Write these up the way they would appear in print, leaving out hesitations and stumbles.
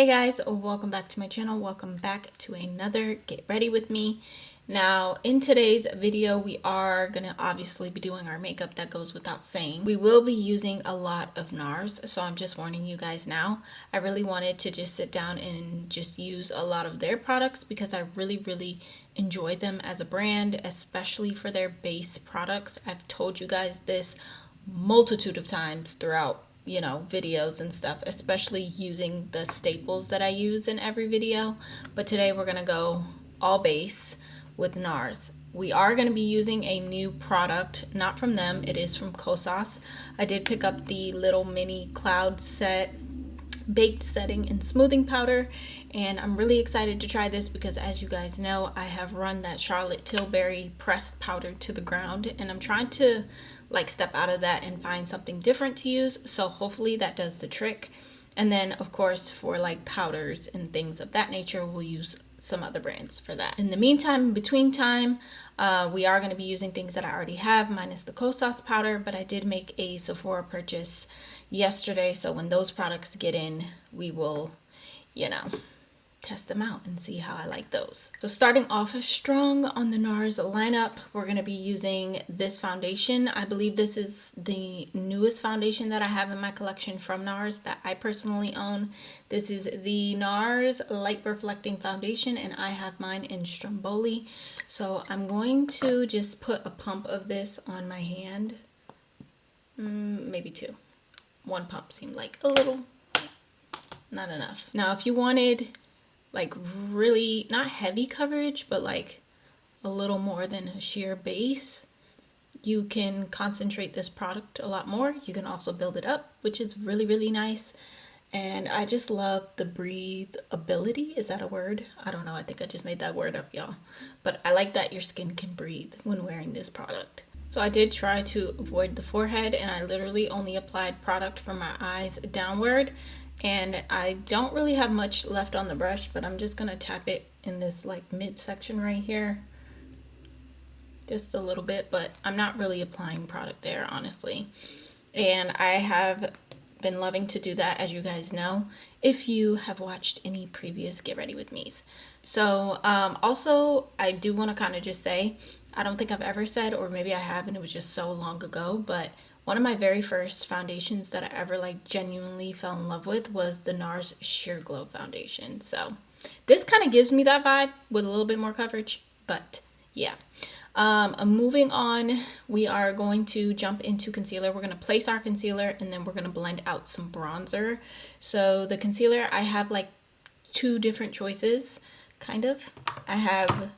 Hey guys, welcome back to my channel. Welcome back to another Get Ready With Me. Now, in today's video, we are going to obviously be doing our makeup. That goes without saying. We will be using a lot of NARS, so I'm just warning you guys now. I really wanted to just sit down and just use a lot of their products because I really enjoy them as a brand, especially for their base products. I've told you guys this multitude of times throughout videos and stuff, especially using the staples that I use in every video. But today we're gonna go all base with NARS. We are going to be using a new product, not from them, it is from Kosas. I did pick up the little mini cloud set baked setting and smoothing powder, and I'm really excited to try this because, as you guys know, I have run that Charlotte Tilbury pressed powder to the ground, and I'm trying to step out of that and find something different to use. So hopefully that does the trick. And then of course for powders and things of that nature, we'll use some other brands for that. In the meantime, in between time, we are going to be using things that I already have minus the Kosas powder, but I did make a Sephora purchase yesterday, so when those products get in, we will test them out and see how I like those. So starting off strong on the NARS lineup, we're going to be using this foundation. I believe this is the newest foundation that I have in my collection from NARS that I personally own. This is the NARS Light Reflecting Foundation, and I have mine in Stromboli. So I'm going to just put a pump of this on my hand. Maybe two. One pump seemed like a little, not enough. Now if you wanted really not heavy coverage, but a little more than a sheer base, you can concentrate this product a lot more. You can also build it up, which is really nice. And I just love the breathability. Is that a word? I don't know. I think I just made that word up, y'all. But I like that your skin can breathe when wearing this product. So I did try to avoid the forehead, and I literally only applied product from my eyes downward. And I don't really have much left on the brush, but I'm just gonna tap it in this midsection right here. Just a little bit, but I'm not really applying product there, honestly. And I have been loving to do that, as you guys know, if you have watched any previous Get Ready With Me's. So also, I do want to kind of just say, I don't think I've ever said, or maybe I have and it was just so long ago, but one of my very first foundations that I ever genuinely fell in love with was the NARS Sheer Glow foundation. So this kind of gives me that vibe with a little bit more coverage, but yeah. Moving on, we are going to jump into concealer. We're going to place our concealer and then we're going to blend out some bronzer. So the concealer, I have two different choices, kind of. I have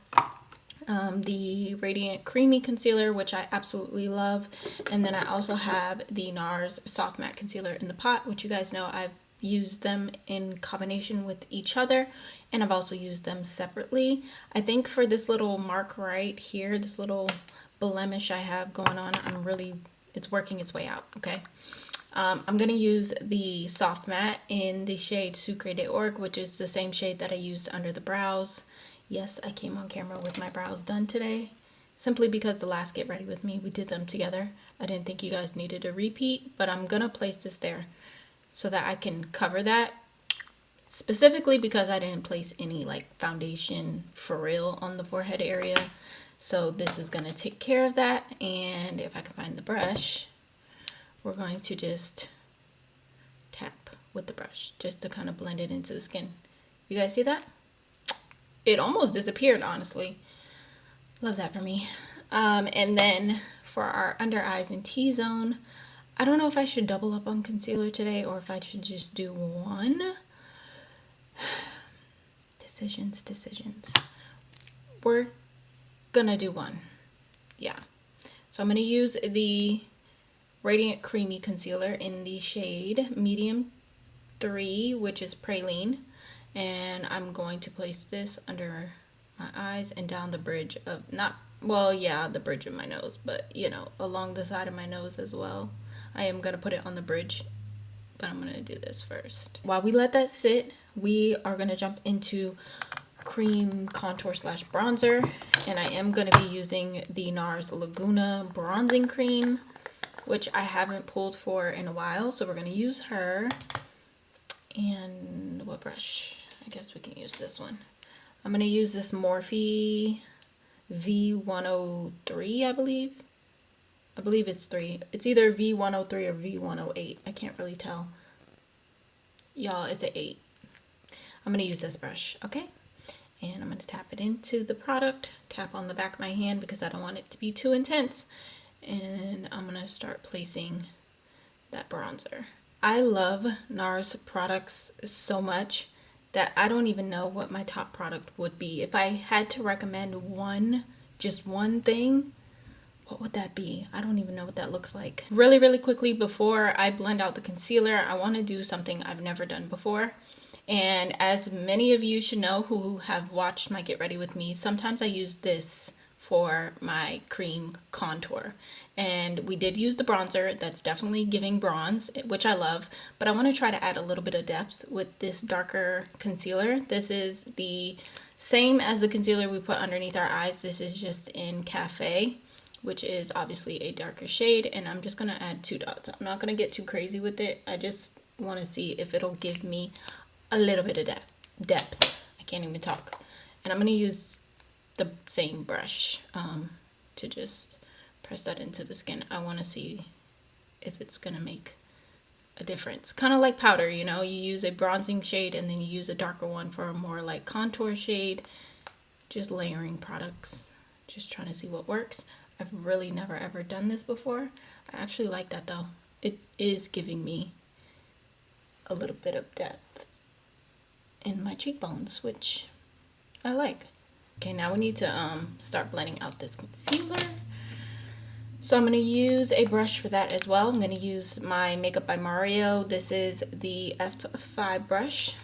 the Radiant Creamy Concealer, which I absolutely love, and then I also have the NARS Soft Matte Concealer in the pot, which you guys know I've used them in combination with each other, and I've also used them separately. I think for this little mark right here, this little blemish I have going on, it's working its way out, okay? I'm going to use the Soft Matte in the shade Sucre de Orge, which is the same shade that I used under the brows. Yes, I came on camera with my brows done today, simply because the last Get Ready With Me, we did them together. I didn't think you guys needed a repeat, but I'm going to place this there so that I can cover that, specifically because I didn't place any foundation for real on the forehead area. So this is going to take care of that, and if I can find the brush, we're going to just tap with the brush just to kind of blend it into the skin. You guys see that? It almost disappeared, honestly. Love that for me. And then for our under eyes and T-zone, I don't know if I should double up on concealer today or if I should just do one. Decisions. We're gonna do one. Yeah. So I'm gonna use the Radiant Creamy Concealer in the shade Medium 3, which is Praline. And I'm going to place this under my eyes and down the bridge of, the bridge of my nose, but along the side of my nose as well. I am going to put it on the bridge, but I'm going to do this first. While we let that sit, we are going to jump into cream contour / bronzer, and I am going to be using the NARS Laguna bronzing cream, which I haven't pulled for in a while, so we're going to use her. And what brush? I guess we can use this one. I'm going to use this Morphe V103, I believe. I believe it's 3. It's either V103 or V108. I can't really tell. Y'all, it's an 8. I'm going to use this brush, okay? And I'm going to tap it into the product. Tap on the back of my hand because I don't want it to be too intense. And I'm going to start placing that bronzer. I love NARS products so much that I don't even know what my top product would be. If I had to recommend one, just one thing, what would that be? I don't even know what that looks like. Really, really quickly before I blend out the concealer, I want to do something I've never done before. And as many of you should know who have watched my Get Ready With Me, sometimes I use this for my cream contour. And we did use the bronzer. That's definitely giving bronze, which I love. But I want to try to add a little bit of depth with this darker concealer. This is the same as the concealer we put underneath our eyes. This is just in Cafe, which is obviously a darker shade. And I'm just going to add 2 dots. I'm not going to get too crazy with it. I just want to see if it'll give me a little bit of depth. I can't even talk. And I'm going to use the same brush to just press that into the skin. I want to see if it's going to make a difference. Kind of like powder, you know, you use a bronzing shade and then you use a darker one for a more like contour shade. Just layering products, just trying to see what works. I've really never ever done this before. I actually like that though. It is giving me a little bit of depth in my cheekbones, which I like. Okay, now we need to start blending out this concealer. So I'm going to use a brush for that as well. I'm going to use my Makeup by Mario. This is the F5 brush.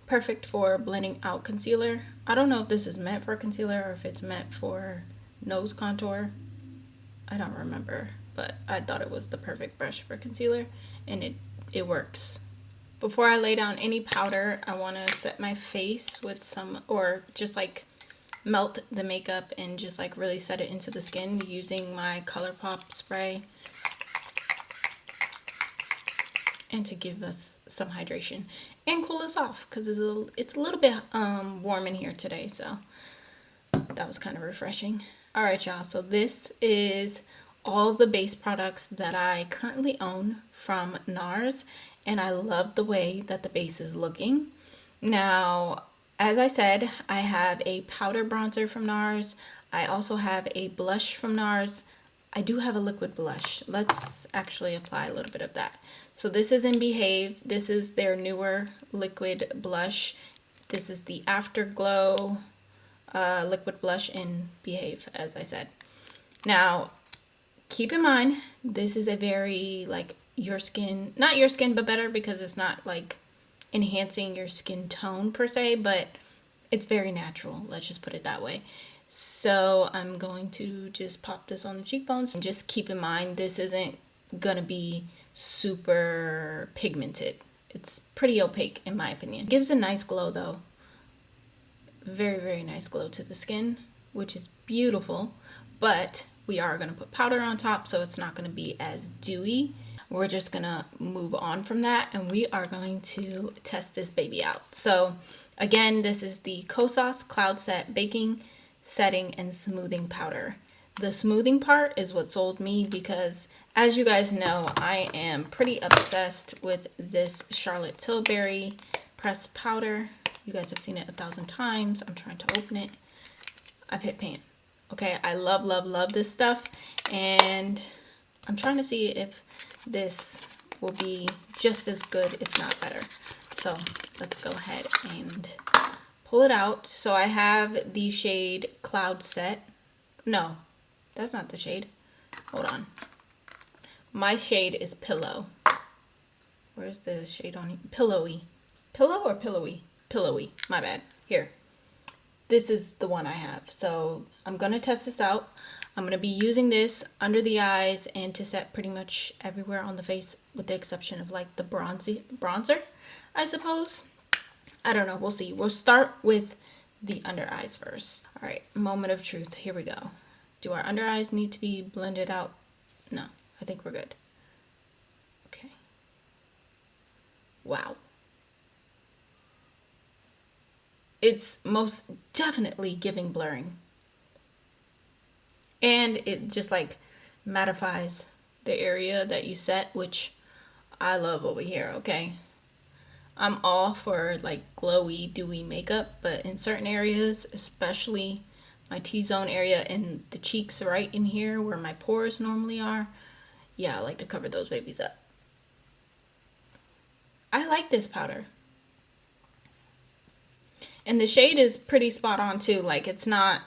Perfect for blending out concealer. I don't know if this is meant for concealer or if it's meant for nose contour. I don't remember, but I thought it was the perfect brush for concealer, and it works. Before I lay down any powder, I want to set my face with some, or just like melt the makeup and just like really set it into the skin using my ColourPop spray, and to give us some hydration and cool us off because it's a little bit warm in here today, so that was kind of refreshing. All right, y'all, so this is all the base products that I currently own from NARS, and I love the way that the base is looking. Now, as I said, I have a powder bronzer from NARS. I also have a blush from NARS. I do have a liquid blush. Let's actually apply a little bit of that. So this is in Behave. This is their newer liquid blush. This is the Afterglow liquid blush in Behave, as I said. Now, keep in mind, this is a very, like, your skin, not your skin, but better, because it's not, like, enhancing your skin tone, per se, but it's very natural. Let's just put it that way. So I'm going to just pop this on the cheekbones. And just keep in mind, this isn't going to be super pigmented. It's pretty opaque, in my opinion. It gives a nice glow, though. Very, very nice glow to the skin, which is beautiful. But we are going to put powder on top, so it's not going to be as dewy. We're just going to move on from that, and we are going to test this baby out. So, again, this is the Kosas Cloud Set Baking, Setting, and Smoothing Powder. The smoothing part is what sold me because, as you guys know, I am pretty obsessed with this Charlotte Tilbury pressed powder. You guys have seen it 1,000 times. I'm trying to open it. I've hit pan. Okay, I love, love, love this stuff, and I'm trying to see if this will be just as good, if not better. So let's go ahead and pull it out. So I have the shade Cloud Set. No, that's not the shade. Hold on. My shade is Pillow. Where's the shade on here? Pillowy. Pillow or Pillowy? Pillowy. My bad. Here. This is the one I have. So I'm going to test this out. I'm going to be using this under the eyes and to set pretty much everywhere on the face, with the exception of like the bronzer, I suppose. I don't know. We'll see. We'll start with the under eyes first. All right. Moment of truth. Here we go. Do our under eyes need to be blended out? No. I think we're good. Okay. Wow. it's most definitely giving blurring. And it just like mattifies the area that you set, which I love over here, okay? I'm all for like glowy, dewy makeup, but in certain areas, especially my T-zone area and the cheeks right in here where my pores normally are, yeah, I like to cover those babies up. I like this powder. And the shade is pretty spot on too. Like, it's not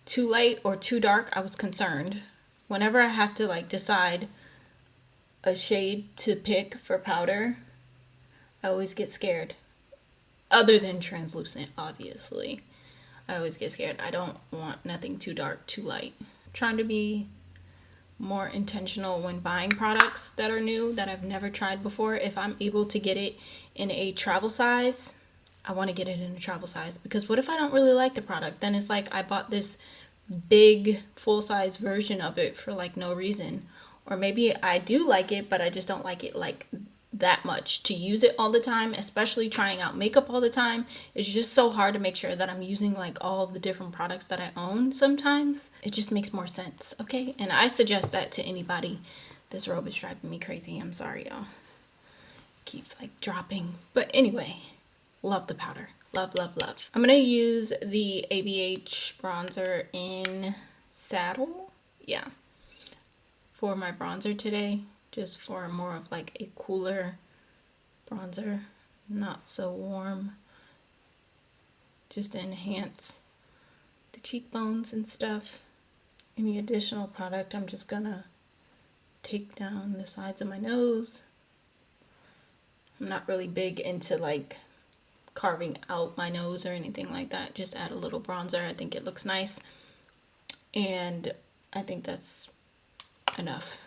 too light or too dark. I was concerned. Whenever I have to like decide a shade to pick for powder, I always get scared. Other than translucent, obviously. I always get scared. I don't want nothing too dark, too light. I'm trying to be more intentional when buying products that are new, that I've never tried before. If I'm able to get it in a travel size, I want to get it in a travel size. Because what if I don't really like the product? Then it's like I bought this big full-size version of it for like no reason. Or maybe I do like it, but I just don't like it like that much to use it all the time, especially trying out makeup all the time. It's just so hard to make sure that I'm using like all the different products that I own sometimes. It just makes more sense, okay? And I suggest that to anybody. This robe is driving me crazy. I'm sorry, y'all. It keeps like dropping. But anyway, love the powder. Love, love, love. I'm going to use the ABH bronzer in Saddle. Yeah. For my bronzer today. Just for more of like a cooler bronzer, not so warm, just to enhance the cheekbones and stuff. Any additional product, I'm just gonna take down the sides of my nose. I'm not really big into like carving out my nose or anything like that. Just add a little bronzer. I think it looks nice, and I think that's enough.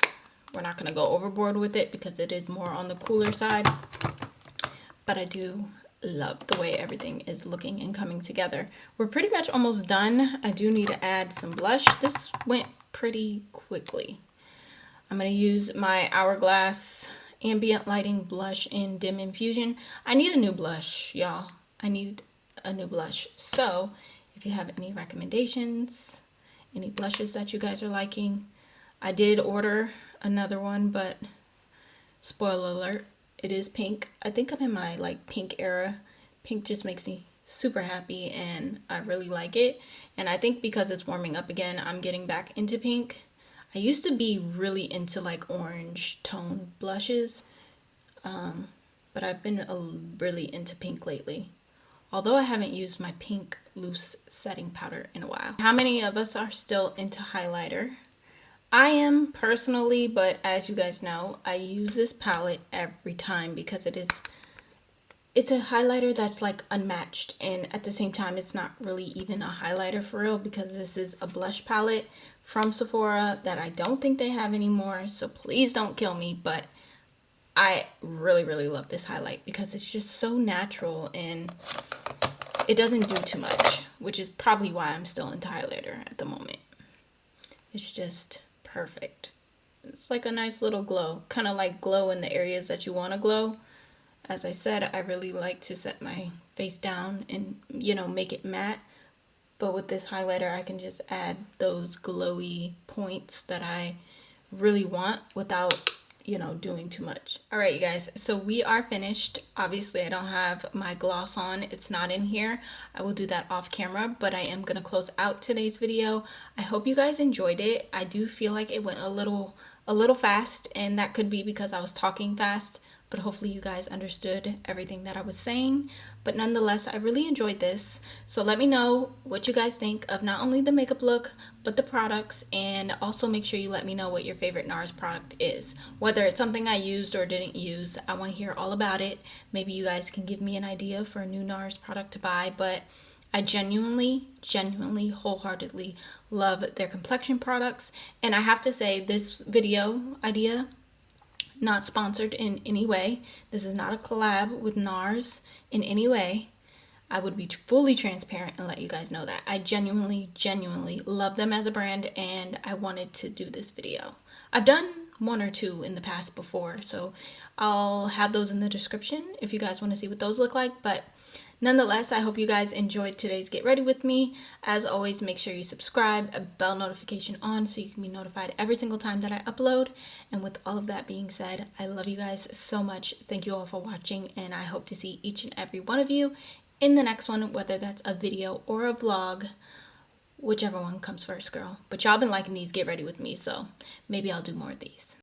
We're not going to go overboard with it because it is more on the cooler side. But I do love the way everything is looking and coming together. We're pretty much almost done. I do need to add some blush. This went pretty quickly. I'm going to use my Hourglass Ambient Lighting Blush in Dim Infusion. I need a new blush, y'all. I need a new blush. So if you have any recommendations, any blushes that you guys are liking, I did order another one, but spoiler alert, it is pink. I think I'm in my like pink era. Pink just makes me super happy and I really like it. And I think because it's warming up again, I'm getting back into pink. I used to be really into like orange tone blushes, but I've been really into pink lately. Although I haven't used my pink loose setting powder in a while. How many of us are still into highlighter? I am personally, but as you guys know, I use this palette every time because it's a highlighter that's like unmatched, and at the same time it's not really even a highlighter for real because this is a blush palette from Sephora that I don't think they have anymore, so please don't kill me, but I really, really love this highlight because it's just so natural and it doesn't do too much, which is probably why I'm still into highlighter at the moment. It's just perfect. It's like a nice little glow, kind of like glow in the areas that you want to glow. As I said, I really like to set my face down and, you know, make it matte, but with this highlighter I can just add those glowy points that I really want without, you know, doing too much. All right, you guys, so we are finished. Obviously I don't have my gloss on, it's not in here. I will do that off camera, but I am gonna close out today's video. I hope you guys enjoyed it. I do feel like it went a little fast, and that could be because I was talking fast, but hopefully you guys understood everything that I was saying. But nonetheless, I really enjoyed this. So let me know what you guys think of not only the makeup look, but the products, and also make sure you let me know what your favorite NARS product is. Whether it's something I used or didn't use, I want to hear all about it. Maybe you guys can give me an idea for a new NARS product to buy, but I genuinely, wholeheartedly love their complexion products. And I have to say, this video idea, not sponsored in any way. This is not a collab with NARS in any way. I would be fully transparent and let you guys know that. I genuinely love them as a brand, and I wanted to do this video. I've done one or two in the past before, so I'll have those in the description if you guys want to see what those look like. But Nonetheless, I hope you guys enjoyed today's Get Ready With Me. As always, make sure you subscribe, a bell notification on so you can be notified every single time that I upload. And with all of that being said, I love you guys so much. Thank you all for watching, and I hope to see each and every one of you in the next one, whether that's a video or a vlog, whichever one comes first, girl. But y'all been liking these Get Ready With Me, so maybe I'll do more of these.